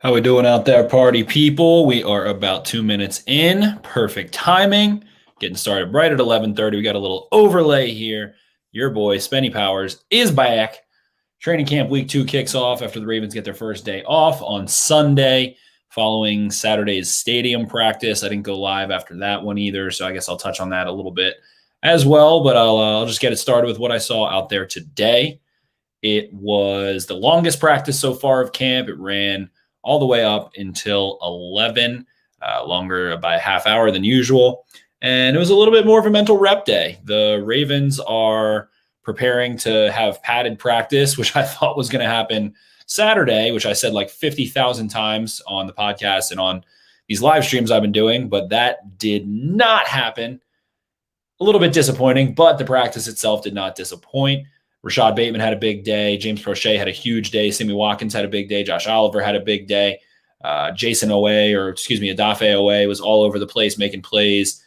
How we doing out there, party people? We are about 2 minutes in. Perfect timing. Getting started right at 11:30. We got a little overlay here. Your boy, Spenny Powers, is back. Training camp week 2 kicks off after the Ravens get their first day off on Sunday following Saturday's stadium practice. I didn't go live after that one either, so I guess I'll touch on that a little bit as well, but I'll just get it started with what I saw out there today. It was the longest practice so far of camp. It ran all the way up until 11, longer by a half hour than usual. And it was a little bit more of a mental rep day. The Ravens are preparing to have padded practice, which I thought was going to happen Saturday, which I said like 50,000 times on the podcast and on these live streams I've been doing, but that did not happen. A little bit disappointing, but the practice itself did not disappoint. Rashad Bateman had a big day. James Prochet had a huge day. Sammy Watkins had a big day. Josh Oliver had a big day. Adafe Oweh was all over the place making plays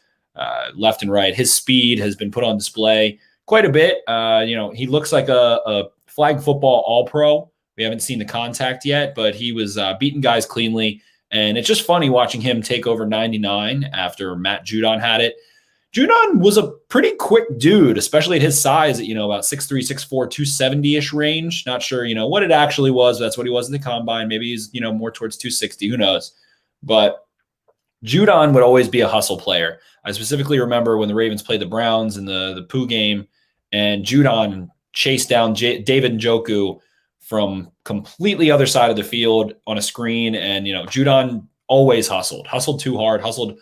left and right. His speed has been put on display quite a bit. He looks like a flag football all-pro. We haven't seen the contact yet, but he was beating guys cleanly. And it's just funny watching him take over 99 after Matt Judon had it. Judon was a pretty quick dude, especially at his size at, about 6'3", 6'4", 270-ish range. Not sure, what it actually was. That's what he was in the combine. Maybe he's, more towards 260. Who knows? But Judon would always be a hustle player. I specifically remember when the Ravens played the Browns in the Pooh game, and Judon chased down David Njoku from completely other side of the field on a screen. And, Judon always hustled too hard, hustled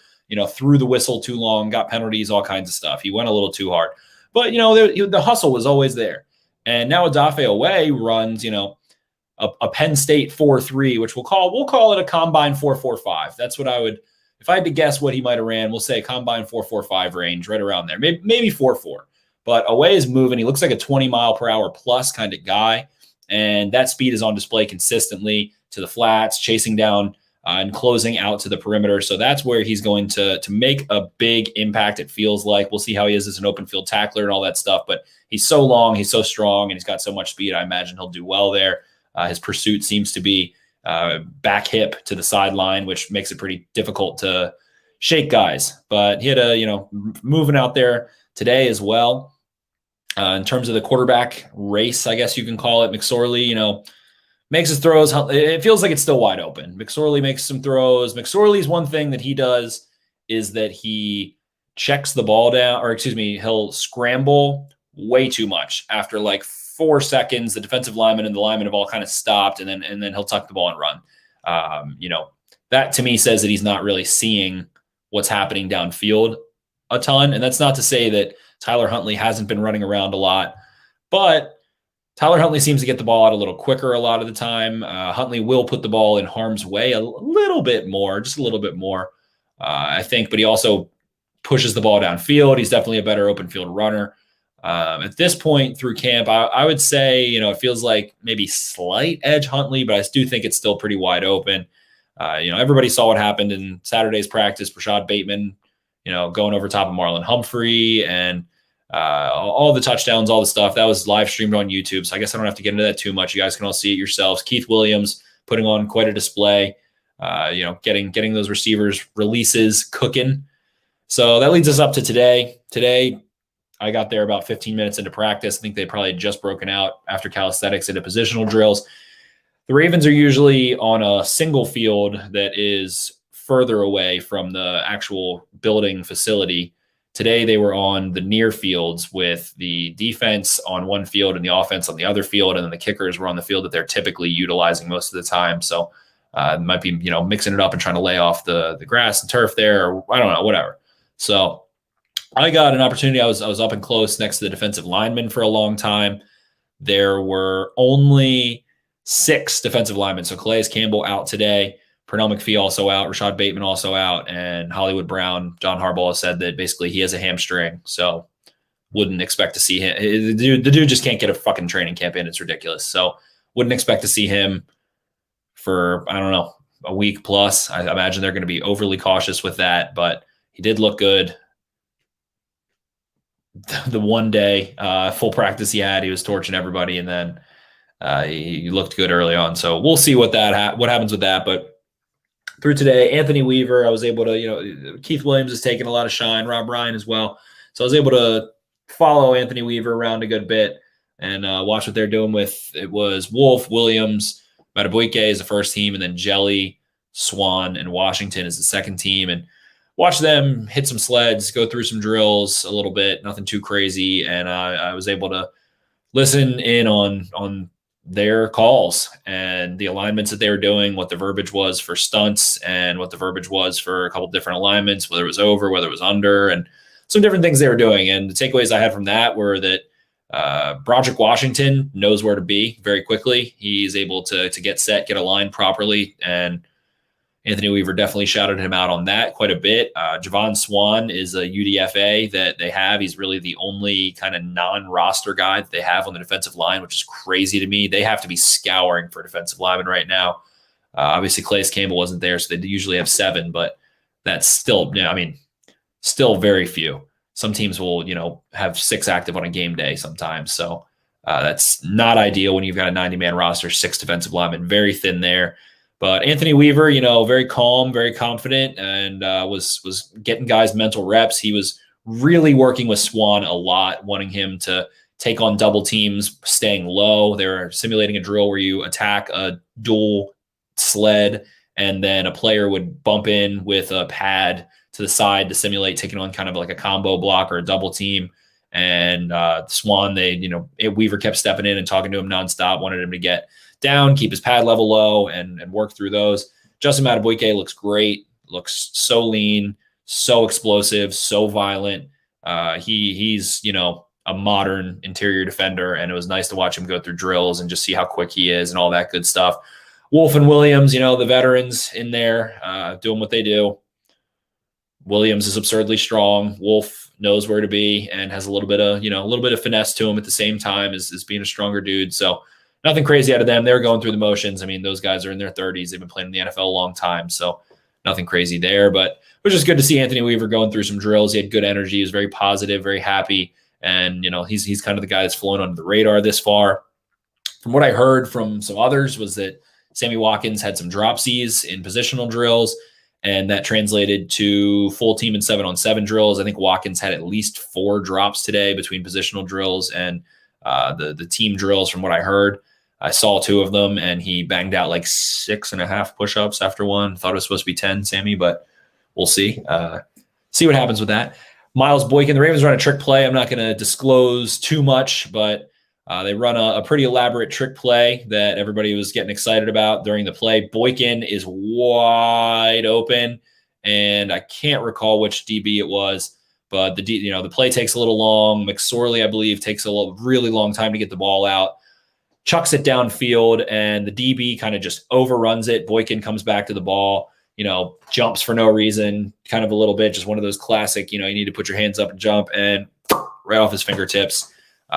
threw the whistle too long, got penalties, all kinds of stuff. He went a little too hard. But, the hustle was always there. And now Adafe Oweh runs, a Penn State 4.3, which we'll call it a combine 4.45. That's what I would, if I had to guess what he might have ran, we'll say combine 4.45 range, right around there, maybe 4.4. But Oweh is moving. He looks like a 20 mile per hour plus kind of guy. And that speed is on display consistently to the flats, chasing down and closing out to the perimeter. So that's where he's going to make a big impact, it feels like. We'll see how he is as an open field tackler and all that stuff. But he's so long, he's so strong, and he's got so much speed. I imagine he'll do well there. His pursuit seems to be back hip to the sideline, which makes it pretty difficult to shake guys. But he had moving out there today as well. In terms of the quarterback race, I guess you can call it, McSorley, makes his throws. It feels like it's still wide open. McSorley makes some throws. McSorley's one thing that he does is that he checks the ball down, he'll scramble way too much. After like 4 seconds, the defensive lineman and the lineman have all kind of stopped, and then he'll tuck the ball and run. That to me says that he's not really seeing what's happening downfield a ton. And that's not to say that Tyler Huntley hasn't been running around a lot, but Tyler Huntley seems to get the ball out a little quicker a lot of the time. Huntley will put the ball in harm's way a little bit more, just a little bit more, I think. But he also pushes the ball downfield. He's definitely a better open field runner. At this point through camp, I would say, it feels like maybe slight edge Huntley, but I do think it's still pretty wide open. Everybody saw what happened in Saturday's practice. Rashad Bateman, going over top of Marlon Humphrey and all the touchdowns, all the stuff that was live streamed on YouTube. So I guess I don't have to get into that too much. You guys can all see it yourselves. Keith Williams putting on quite a display, getting those receivers releases cooking. So that leads us up to today. Today, I got there about 15 minutes into practice. I think they probably had just broken out after calisthenics into positional drills. The Ravens are usually on a single field that is further away from the actual building facility. Today, they were on the near fields with the defense on one field and the offense on the other field, and then the kickers were on the field that they're typically utilizing most of the time. So it might be, mixing it up and trying to lay off the grass and turf there, or I don't know, whatever. So I got an opportunity. I was up and close next to the defensive lineman for a long time. There were only 6 defensive linemen. So Calais Campbell out today. Pernell McPhee also out, Rashad Bateman also out, and Hollywood Brown, John Harbaugh said that basically he has a hamstring, so wouldn't expect to see him. The dude just can't get a fucking training camp in. It's ridiculous. So wouldn't expect to see him for, I don't know, a week plus. I imagine they're going to be overly cautious with that, but he did look good. The one day full practice he had, he was torching everybody, and then He looked good early on. So we'll see what happens with that. But through today, Anthony Weaver, I was able to, Keith Williams is taking a lot of shine, Rob Ryan as well. So I was able to follow Anthony Weaver around a good bit and watch what they're doing with, it was Wolf, Williams, Matabuike is the first team, and then Jelly, Swan, and Washington is the second team. And watch them hit some sleds, go through some drills a little bit, nothing too crazy. And I was able to listen in on their calls and the alignments that they were doing, what the verbiage was for stunts and what the verbiage was for a couple different alignments, whether it was over, whether it was under, and some different things they were doing. And the takeaways I had from that were that Broderick Washington knows where to be very quickly. He's able to get set, get aligned properly, and Anthony Weaver definitely shouted him out on that quite a bit. Javon Swan is a UDFA that they have. He's really the only kind of non-roster guy that they have on the defensive line, which is crazy to me. They have to be scouring for defensive linemen right now. Obviously, Calais Campbell wasn't there, so they usually have 7, but that's still, still very few. Some teams will, have 6 active on a game day sometimes. So that's not ideal when you've got a 90-man roster, 6 defensive linemen, very thin there. But Anthony Weaver, very calm, very confident, and was getting guys mental reps. He was really working with Swan a lot, wanting him to take on double teams, staying low. They were simulating a drill where you attack a dual sled, and then a player would bump in with a pad to the side to simulate taking on kind of like a combo block or a double team. And Swan, Weaver kept stepping in and talking to him nonstop, wanted him to get down, keep his pad level low, and work through those. Justin Matabuike looks great, looks so lean, so explosive, so violent. He's a modern interior defender, and it was nice to watch him go through drills and just see how quick he is and all that good stuff. Wolf and Williams, the veterans in there doing what they do. Williams is absurdly strong. Wolf knows where to be and has a little bit of finesse to him at the same time as being a stronger dude. So nothing crazy out of them. They're going through the motions. Those guys are in their 30s. They've been playing in the NFL a long time, so nothing crazy there. But it was just good to see Anthony Weaver going through some drills. He had good energy. He was very positive, very happy. And, he's kind of the guy that's flown under the radar this far. From what I heard from some others was that Sammy Watkins had some dropsies in positional drills, and that translated to full team and 7-on-7 drills. I think Watkins had at least 4 drops today between positional drills and the team drills from what I heard. I saw 2 of them, and he banged out like 6.5 push-ups after one. Thought it was supposed to be 10, Sammy, but we'll see. See what happens with that. Miles Boykin, the Ravens run a trick play. I'm not going to disclose too much, but they run a pretty elaborate trick play that everybody was getting excited about during the play. Boykin is wide open, and I can't recall which DB it was, but the play takes a little long. McSorley, I believe, takes a really long time to get the ball out. Chucks it downfield, and the DB kind of just overruns it. Boykin comes back to the ball, jumps for no reason, kind of a little bit, just one of those classic, you need to put your hands up and jump, and right off his fingertips.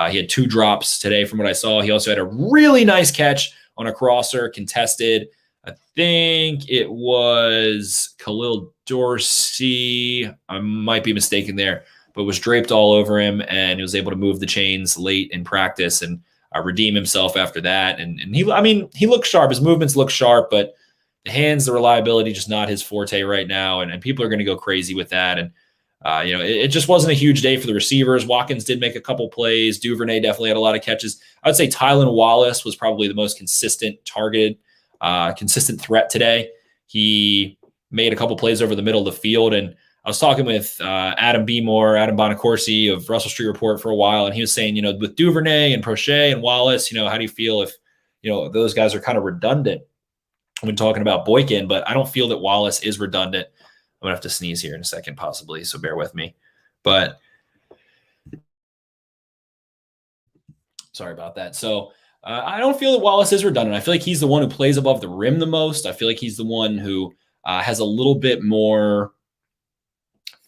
He had 2 drops today from what I saw. He also had a really nice catch on a crosser, contested. I think it was Khalil Dorsey. I might be mistaken there, but was draped all over him, and he was able to move the chains late in practice and redeem himself after that. And he looks sharp. His movements look sharp, but the hands, the reliability, just not his forte right now. And people are going to go crazy with that. And, it just wasn't a huge day for the receivers. Watkins did make a couple plays. Duvernay definitely had a lot of catches. I would say Tylan Wallace was probably the most consistent threat today. He made a couple plays over the middle of the field. And I was talking with Adam Bonacorsi of Russell Street Report for a while, and he was saying, with Duvernay and Prochet and Wallace, how do you feel if, those guys are kind of redundant when talking about Boykin? But I don't feel that Wallace is redundant. I'm going to have to sneeze here in a second, possibly, so bear with me. But sorry about that. So I don't feel that Wallace is redundant. I feel like he's the one who plays above the rim the most. I feel like he's the one who has a little bit more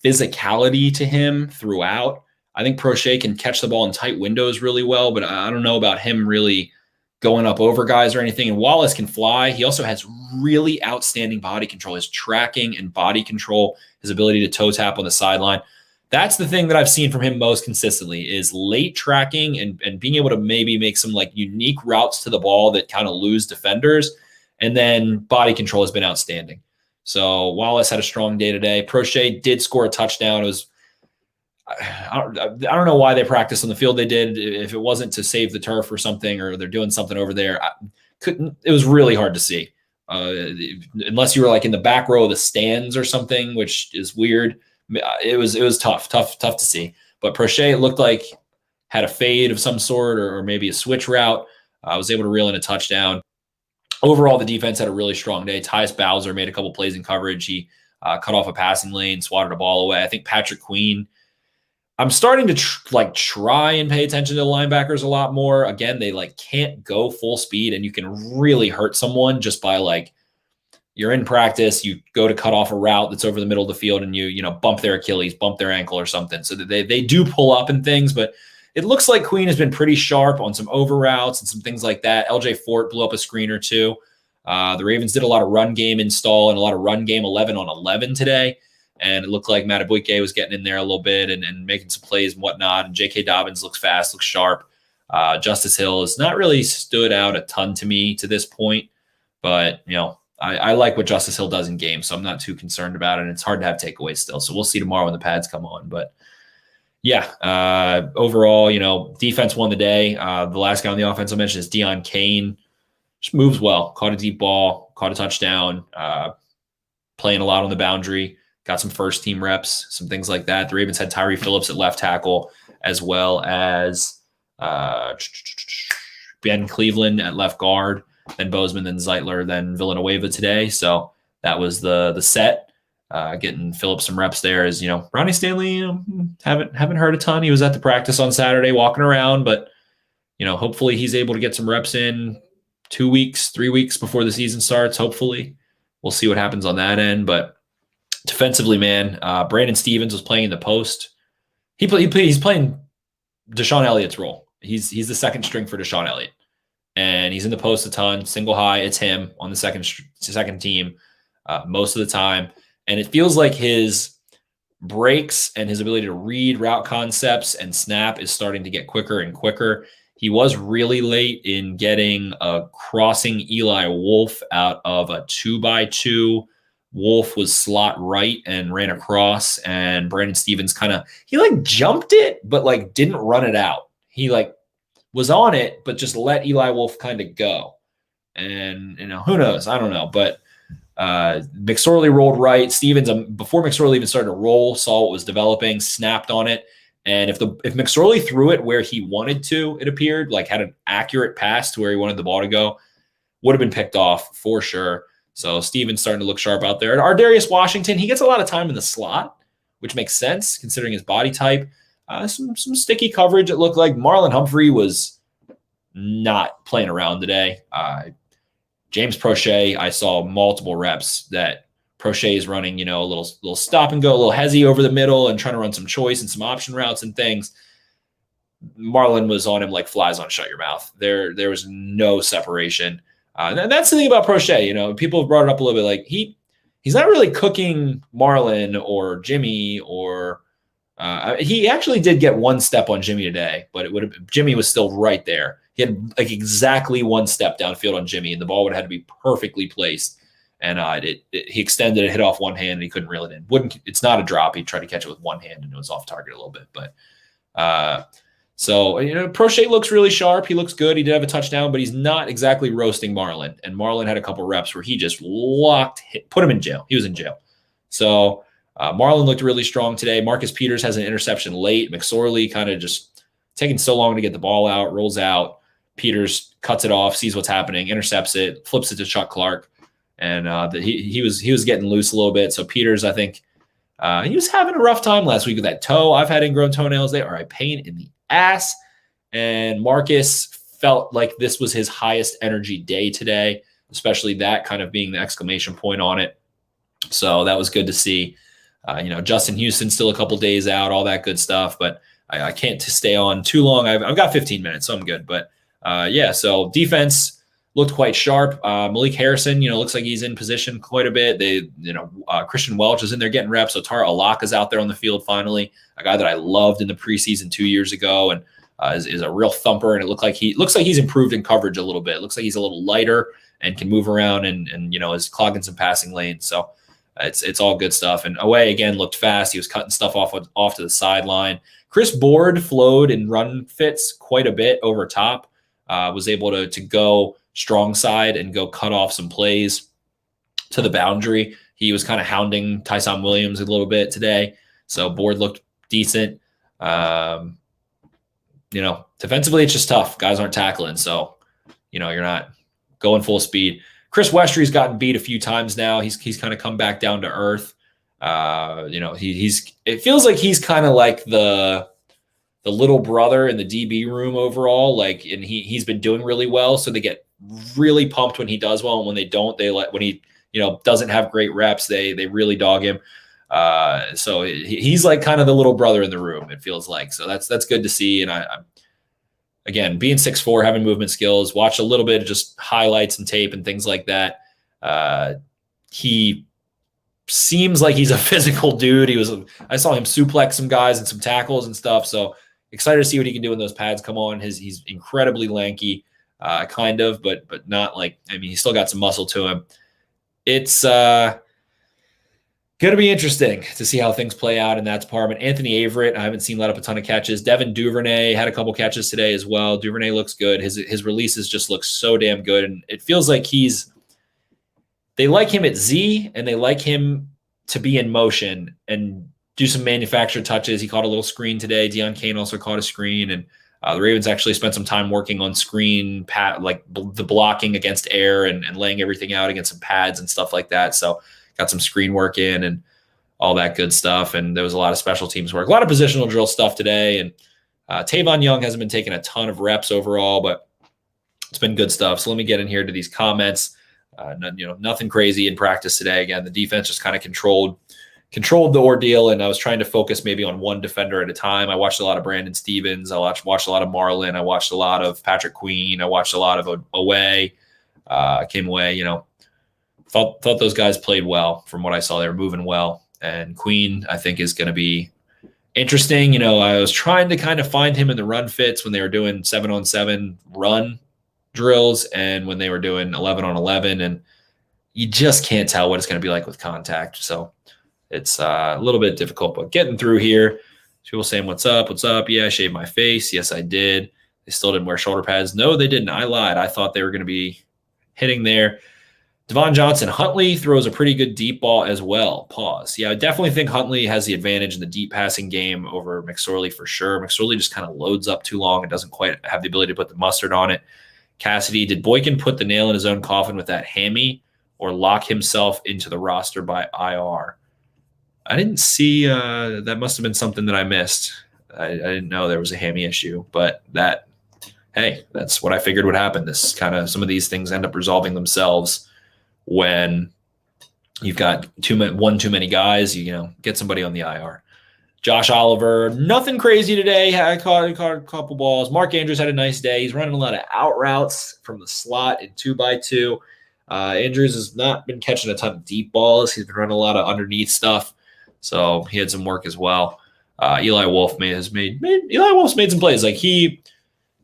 physicality to him throughout. I think Prochet can catch the ball in tight windows really well, but I don't know about him really going up over guys or anything. And Wallace can fly. He also has really outstanding body control. His tracking and body control, his ability to toe tap on the sideline. That's the thing that I've seen from him most consistently is late tracking and being able to maybe make some like unique routes to the ball that kind of lose defenders. And then body control has been outstanding. So Wallace had a strong day today. Prochet did score a touchdown. It was, I don't know why they practiced on the field they did. If it wasn't to save the turf or something, or they're doing something over there, it was really hard to see. Unless you were like in the back row of the stands or something, which is weird. It was tough to see. But Prochet, it looked like, had a fade of some sort or maybe a switch route. I was able to reel in a touchdown. Overall, the defense had a really strong day. Tyus Bowser made a couple plays in coverage. He cut off a passing lane, swatted a ball away. I think Patrick Queen, I'm starting to try and pay attention to the linebackers a lot more. Again, they like can't go full speed, and you can really hurt someone just by like, you're in practice, you go to cut off a route that's over the middle of the field, and you bump their Achilles, bump their ankle or something. So they do pull up and things, but it looks like Queen has been pretty sharp on some over routes and some things like that. LJ Fort blew up a screen or two. The Ravens did a lot of run game install and a lot of run game 11 on 11 today. And it looked like Matabuike was getting in there a little bit and making some plays and whatnot. And J.K. Dobbins looks fast, looks sharp. Justice Hill has not really stood out a ton to me to this point. But, I like what Justice Hill does in games, so I'm not too concerned about it. And it's hard to have takeaways still. So we'll see tomorrow when the pads come on. But, yeah, overall, defense won the day. The last guy on the offense I mentioned is Deion Kane. Just moves well. Caught a deep ball, caught a touchdown, playing a lot on the boundary. Got some first-team reps, some things like that. The Ravens had Tyree Phillips at left tackle, as well as Ben Cleveland at left guard, then Bozeman, then Zeitler, then Villanueva today. So that was the set. Getting Phillips some reps there. As Ronnie Stanley, haven't heard a ton. He was at the practice on Saturday, walking around, but hopefully he's able to get some reps in 2 weeks, 3 weeks before the season starts. Hopefully, we'll see what happens on that end, but. Defensively, man, Brandon Stevens was playing in the post. He's playing Deshaun Elliott's role. He's the second string for Deshaun Elliott, and he's in the post a ton. Single high, it's him on the second team most of the time, and it feels like his breaks and his ability to read route concepts and snap is starting to get quicker and quicker. He was really late in getting a crossing Eli Wolf out of a 2x2. Wolf was slot right and ran across, and Brandon Stevens he jumped it, but didn't run it out. He was on it, but just let Eli Wolf go. And who knows? I don't know. But McSorley rolled right. Stevens, before McSorley even started to roll, saw what was developing, snapped on it. And if McSorley threw it where he wanted to, it appeared had an accurate pass to where he wanted the ball to go, would have been picked off for sure. So Stevens starting to look sharp out there. And Ardarius Washington, he gets a lot of time in the slot, which makes sense considering his body type. Some sticky coverage, it looked like. Marlon Humphrey was not playing around today. James Prochet, I saw multiple reps that Prochet is running, a little stop and go, a little hezzy over the middle and trying to run some choice and some option routes and things. Marlon was on him like flies on shut your mouth. There was no separation. And that's the thing about Prochet. People have brought it up a little bit. He's not really cooking Marlon or Jimmy or he actually did get one step on Jimmy today, but Jimmy was still right there. He had exactly one step downfield on Jimmy, and the ball would have had to be perfectly placed. And he extended it, hit off one hand, and he couldn't reel it in. It's not a drop. He tried to catch it with one hand, and it was off target a little bit, but. So, Prochet looks really sharp. He looks good. He did have a touchdown, but he's not exactly roasting Marlon. And Marlon had a couple reps where he just put him in jail. He was in jail. So, Marlon looked really strong today. Marcus Peters has an interception late. McSorley kind of just taking so long to get the ball out, rolls out. Peters cuts it off, sees what's happening, intercepts it, flips it to Chuck Clark. And he was getting loose a little bit. So, Peters, I think, he was having a rough time last week with that toe. I've had ingrown toenails. They are a pain in the ass. And Marcus felt like this was his highest energy day today, especially that kind of being the exclamation point on it. So that was good to see. Justin Houston still a couple days out, all that good stuff. But I can't stay on too long. I've got 15 minutes, so I'm good. But so defense looked quite sharp. Malik Harrison, looks like he's in position quite a bit. Christian Welch is in there getting reps. So Tara Alaka's out there on the field finally, a guy that I loved in the preseason 2 years ago, and is a real thumper. And it looks like he's improved in coverage a little bit. It looks like he's a little lighter and can move around and is clogging some passing lanes. So it's all good stuff. And Oweh again looked fast. He was cutting stuff off to the sideline. Chris Board flowed in run fits quite a bit over top. Was able to go strong side and go cut off some plays to the boundary. He was kind of hounding Tyson Williams a little bit today. So Board looked decent. Defensively, it's just tough. Guys aren't tackling. So, you're not going full speed. Chris Westry's gotten beat a few times now. He's kind of come back down to earth. It feels like he's kind of like the little brother in the DB room overall. And he's been doing really well. So they get really pumped when he does well. And when they don't, when he, doesn't have great reps, they really dog him. So he's like kind of the little brother in the room, it feels like. So that's good to see. And I'm again, being 6'4", having movement skills, watched a little bit of just highlights and tape and things like that. He seems like he's a physical dude. I saw him suplex some guys and some tackles and stuff. So excited to see what he can do when those pads come on. He's incredibly lanky, kind of, but not he's still got some muscle to him. It's going to be interesting to see how things play out in that department. Anthony Averett, I haven't seen let up a ton of catches. Devin Duvernay had a couple catches today as well. Duvernay looks good. His releases just look so damn good. And it feels like they like him at Z, and they like him to be in motion and do some manufactured touches. He caught a little screen today. Deion Kane also caught a screen. And the Ravens actually spent some time working on screen, the blocking against air and laying everything out against some pads and stuff like that. So got some screen work in and all that good stuff. And there was a lot of special teams work, a lot of positional drill stuff today. And Tavon Young hasn't been taking a ton of reps overall, but it's been good stuff. So let me get in here to these comments. Nothing crazy in practice today. Again, the defense just kind of controlled the ordeal, and I was trying to focus maybe on one defender at a time. I watched a lot of Brandon Stevens. I watched a lot of Marlin. I watched a lot of Patrick Queen. I watched a lot of Oweh. Came away, thought those guys played well from what I saw. They were moving well. And Queen, I think, is going to be interesting. I was trying to kind of find him in the run fits when they were doing 7-on-7 run drills and when they were doing 11-on-11. And you just can't tell what it's going to be like with contact. So it's a little bit difficult, but getting through here. People saying, what's up? What's up? Yeah, I shaved my face. Yes, I did. They still didn't wear shoulder pads. No, they didn't. I lied. I thought they were going to be hitting there. Devon Johnson, Huntley throws a pretty good deep ball as well. Pause. Yeah, I definitely think Huntley has the advantage in the deep passing game over McSorley for sure. McSorley just kind of loads up too long and doesn't quite have the ability to put the mustard on it. Cassidy, did Boykin put the nail in his own coffin with that hammy or lock himself into the roster by IR? I didn't see that must have been something that I missed. I didn't know there was a hammy issue, but that's what I figured would happen. Some of these things end up resolving themselves when you've got one too many guys. Get somebody on the IR. Josh Oliver, nothing crazy today. Caught a couple balls. Mark Andrews had a nice day. He's running a lot of out routes from the slot in 2x2. Andrews has not been catching a ton of deep balls. He's been running a lot of underneath stuff. So he had some work as well. Eli Wolf Wolf's made some plays.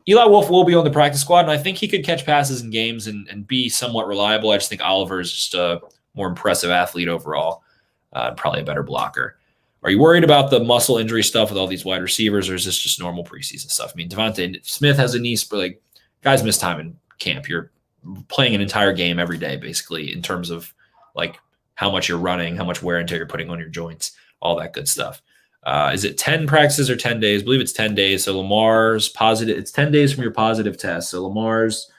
Eli Wolf will be on the practice squad, and I think he could catch passes in games and be somewhat reliable. I just think Oliver is just a more impressive athlete overall, probably a better blocker. Are you worried about the muscle injury stuff with all these wide receivers, or is this just normal preseason stuff? I mean, Devontae Smith has a knee, but guys miss time in camp. You're playing an entire game every day, basically, in terms of how much you're running, how much wear and tear you're putting on your joints, all that good stuff. Is it 10 practices or 10 days? I believe it's 10 days. So Lamar's positive. It's 10 days from your positive test. So Lamar's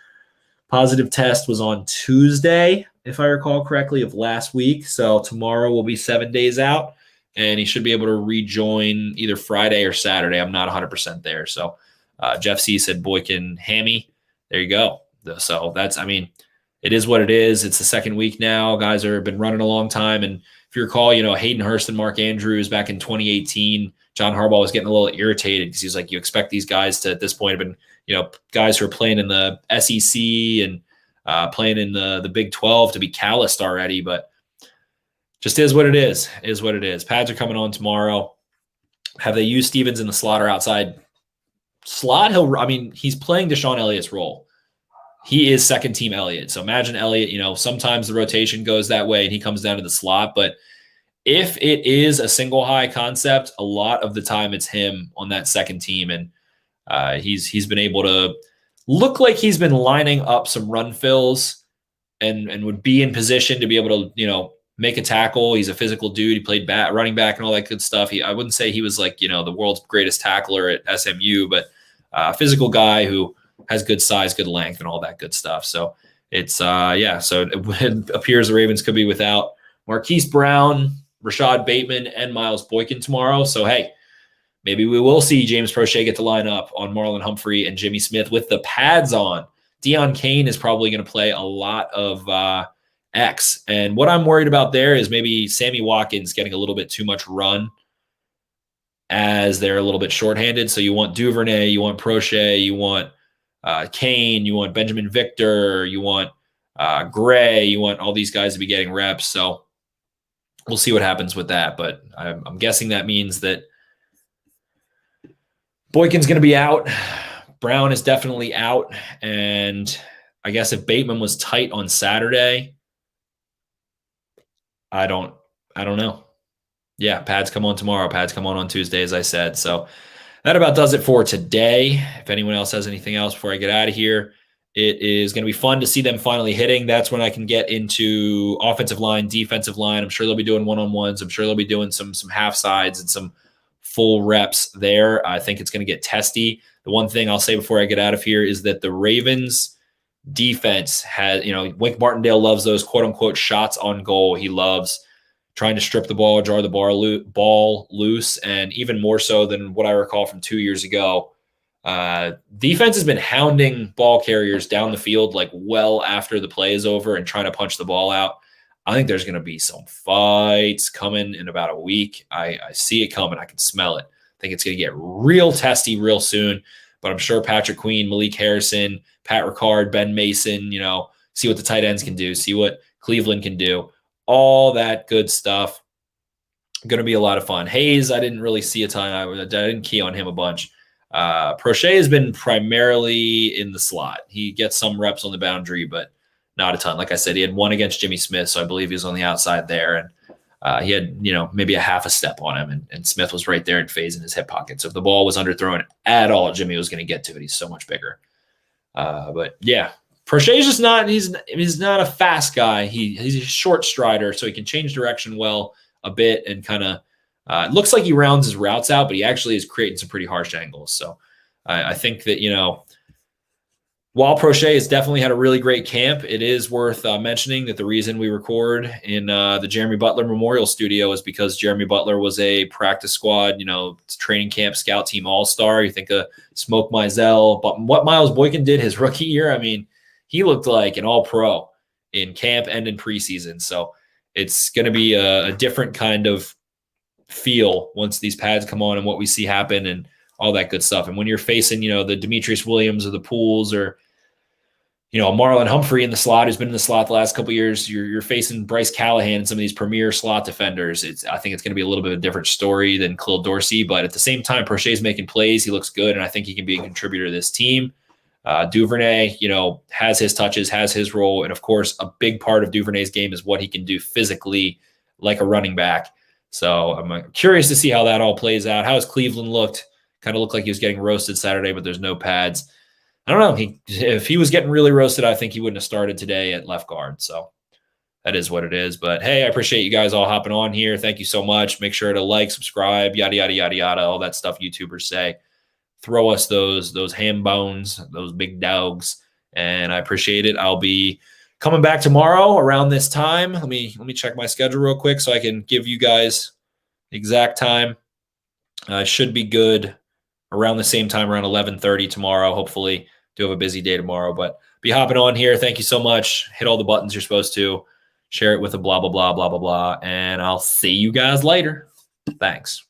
positive test was on Tuesday, if I recall correctly, of last week. So tomorrow will be 7 days out, and he should be able to rejoin either Friday or Saturday. I'm not 100% there. So Jeff C said Boykin hammy. There you go. So it is what it is. It's the second week now. Guys have been running a long time. And if you recall, Hayden Hurst and Mark Andrews back in 2018, John Harbaugh was getting a little irritated because he was you expect these guys to, at this point, have been, guys who are playing in the SEC and playing in the Big 12 to be calloused already, but just is what it is what it is. Pads are coming on tomorrow. Have they used Stevens in the slot or outside slot? He's playing Deshaun Elliott's role. He is second team Elliott. So imagine Elliott, sometimes the rotation goes that way and he comes down to the slot. But if it is a single high concept, a lot of the time it's him on that second team. And he's been able to look like he's been lining up some run fills and would be in position to be able to, make a tackle. He's a physical dude. He played running back and all that good stuff. I wouldn't say he was like, the world's greatest tackler at SMU, but a physical guy who has good size, good length, and all that good stuff. So it's, so it appears the Ravens could be without Marquise Brown, Rashad Bateman, and Miles Boykin tomorrow. So, hey, maybe we will see James Prochet get to line up on Marlon Humphrey and Jimmy Smith with the pads on. Deion Kane is probably going to play a lot of X. And what I'm worried about there is maybe Sammy Watkins getting a little bit too much run as they're a little bit shorthanded. So you want Duvernay, you want Prochet, you want Kane, you want Benjamin Victor, you want Gray, you want all these guys to be getting reps. So we'll see what happens with that. But I'm guessing that means that Boykin's going to be out. Brown is definitely out. And I guess if Bateman was tight on Saturday, I don't know. Yeah, pads come on tomorrow. Pads come on Tuesday, as I said. So that about does it for today. If anyone else has anything else before I get out of here, it is going to be fun to see them finally hitting. That's when I can get into offensive line, defensive line. I'm sure they'll be doing one-on-ones. I'm sure they'll be doing some half sides and some full reps there. I think it's going to get testy. The one thing I'll say before I get out of here is that the Ravens defense has, Wink Martindale loves those quote unquote shots on goal. He loves trying to strip the ball, jar the ball loose, and even more so than what I recall from 2 years ago. Defense has been hounding ball carriers down the field like well after the play is over and trying to punch the ball out. I think there's going to be some fights coming in about a week. I see it coming. I can smell it. I think it's going to get real testy real soon. But I'm sure Patrick Queen, Malik Harrison, Pat Ricard, Ben Mason, see what the tight ends can do, see what Cleveland can do, all that good stuff. Going to be a lot of fun. Hayes, I didn't really see a ton. I didn't key on him a bunch. Prochet has been primarily in the slot. He gets some reps on the boundary, but not a ton. Like I said, he had one against Jimmy Smith, so I believe he was on the outside there. And he had, maybe a half a step on him, and Smith was right there and phasing his hip pocket. So if the ball was underthrown at all, Jimmy was going to get to it. He's so much bigger. But yeah, Prochet is just not. He's not a fast guy. He's a short strider, so he can change direction well a bit and kind of. It looks like he rounds his routes out, but he actually is creating some pretty harsh angles. So I think that while Prochet has definitely had a really great camp, it is worth mentioning that the reason we record in the Jeremy Butler Memorial Studio is because Jeremy Butler was a practice squad, training camp scout team all-star. You think of Smoke Mizell, but what Miles Boykin did his rookie year, he looked like an all-pro in camp and in preseason. So it's going to be a different kind of feel once these pads come on and what we see happen and all that good stuff. And when you're facing, the Demetrius Williams or the Pools or Marlon Humphrey in the slot, who's been in the slot the last couple of years, you're facing Bryce Callahan and some of these premier slot defenders. I think it's going to be a little bit of a different story than Khalil Dorsey, but at the same time, Prochet's making plays. He looks good, and I think he can be a contributor to this team. Duvernay, has his touches, has his role, and of course, a big part of Duvernay's game is what he can do physically like a running back. So I'm curious to see how that all plays out. How has Cleveland looked? Kind of looked like he was getting roasted Saturday, but there's no pads. I don't know. If he was getting really roasted, I think he wouldn't have started today at left guard. So that is what it is. But hey, I appreciate you guys all hopping on here. Thank you so much. Make sure to like, subscribe, yada, yada, yada, yada, all that stuff YouTubers say. Throw us those ham bones, those big dogs, and I appreciate it. I'll be coming back tomorrow around this time. Let me check my schedule real quick so I can give you guys the exact time. Should be good around the same time, around 11:30 tomorrow, hopefully. Do have a busy day tomorrow, but be hopping on here. Thank you so much. Hit all the buttons you're supposed to. Share it with a blah, blah, blah, blah, blah, blah. And I'll see you guys later. Thanks.